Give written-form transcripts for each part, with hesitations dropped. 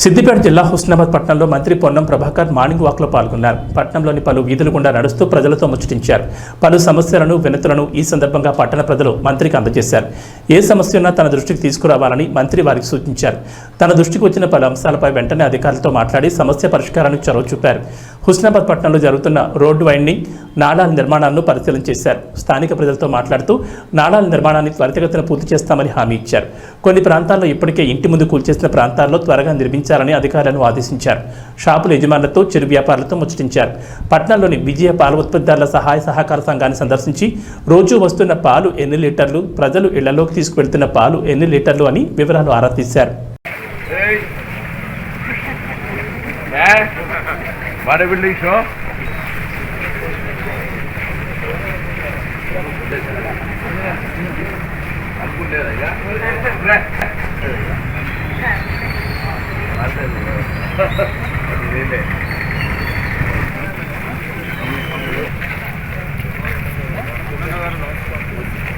సిద్దిపేట జిల్లా హుస్నాబాద్ పట్టణంలో మంత్రి పొన్నం ప్రభాకర్ మార్నింగ్ వాక్లో పాల్గొన్నారు. పట్టణంలోని పలు వీధులు గుండా నడుస్తూ ప్రజలతో ముచ్చటించారు. పలు సమస్యలను వినతులను ఈ సందర్భంగా పట్టణ ప్రజలు మంత్రికి అందజేశారు. ఏ సమస్య ఉన్నా తన దృష్టికి తీసుకురావాలని మంత్రి వారికి సూచించారు. తన దృష్టికి వచ్చిన పలు అంశాలపై వెంటనే అధికారులతో మాట్లాడి సమస్య పరిష్కారానికి చొరవ చూపారు. హుస్నాబాద్ పట్టణంలో జరుగుతున్న రోడ్డు వైండింగ్, నాళాల నిర్మాణాలను పరిశీలన చేశారు. స్థానిక ప్రజలతో మాట్లాడుతూ నాళాల నిర్మాణాన్ని త్వరితగతిన పూర్తి చేస్తామని హామీ ఇచ్చారు. కొన్ని ప్రాంతాల్లో ఇప్పటికే ఇంటి ముందు కూల్చేసిన ప్రాంతాల్లో త్వరగా నిర్మించాలని అధికారులను ఆదేశించారు. షాపుల యజమానులతో, చిరు వ్యాపారులతో ముచ్చటించారు. పట్టణంలోని విజయ పాల ఉత్పత్తిదారుల సహాయ సహకార సంఘాన్ని సందర్శించి రోజు వస్తున్న పాలు ఎన్ని లీటర్లు, ప్రజలు ఇళ్లలోకి తీసుకువెళ్తున్న పాలు ఎన్ని లీటర్లు అని వివరాలు ఆరా తీశారు.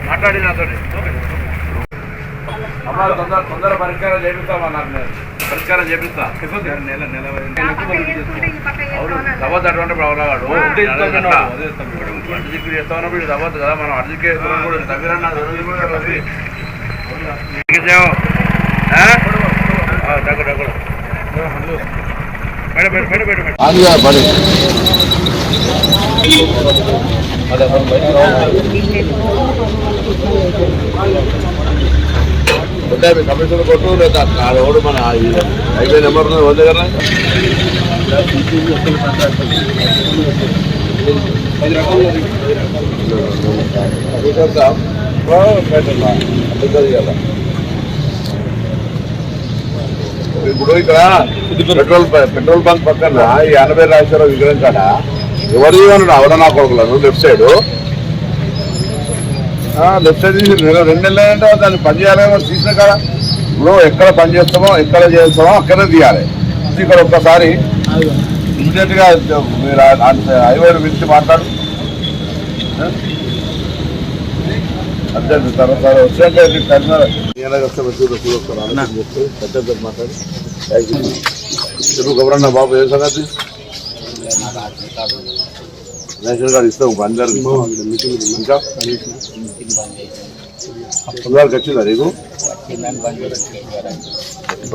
మాట్లాడి నాతో అమ్మా తొందర పరిష్కారం చేపిస్తామా? నాకు పరిష్కారం చేపిస్తా. తర్వాత అటువంటి రావాడు అర్జీకి చేస్తామన్నప్పుడు ఇది అవ్వద్దు కదా. మనం అర్జీకి కమిషన్ కొట్టు లేదా రోడ్డు మన హైవే నెంబర్ వద్ద కదా. ఇప్పుడు ఇక్కడ పెట్రోల్ బంక్ పక్కన ఈ 80 రాజేశ్వరరావు విగ్రహం కాడ ఎవరు అన్నాడు అవడనా కొడుకులను లెఫ్ట్ సైడ్ తీసి 2 నెలలు అంటే దాన్ని పని చేయాలి. తీసిన కాడ ఇప్పుడు ఎక్కడ పని చేస్తామో ఎక్కడ చేస్తామో అక్కడే తీయాలి. ఇక్కడ ఒక్కసారి ఇమీడియట్ గా మీరు హైవే పిలిచి మాట్లాడు. అర్జెంట్ తర్వాత మాట్లాడి తెలుగు గవర్నర్ బాబు ఏ సంగతి రేషన్ కార్డు ఇస్తాం అందరికి. ఇంకా అందరికి వచ్చిందా నీకు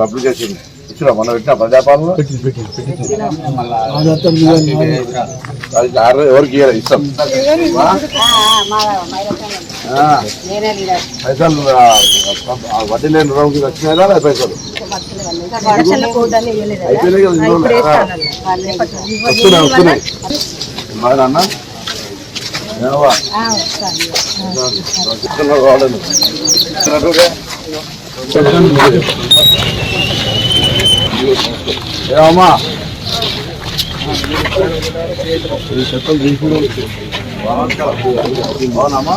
అప్లికేషన్ ఇచ్చినా? మొన్న పెట్టినా ప్రజాపాలన ఎవరికి ఇస్తాం పైసలు. వడ్డీ లేని రుణంకి వచ్చినాయా పైసలు? అయిపోయినాయి వస్తున్నాయి బాగా అన్న. ఏమమ్మా చెత్తలు తీసుకుని అవునమ్మా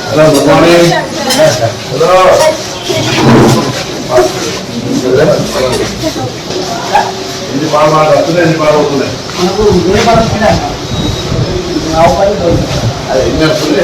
హలో గుడ్ మార్నింగ్. హలో ఇది బాగా వస్తున్నాయి, ఇది బాగా అవుతున్నాయి. అది ఎన్ని వస్తుంది?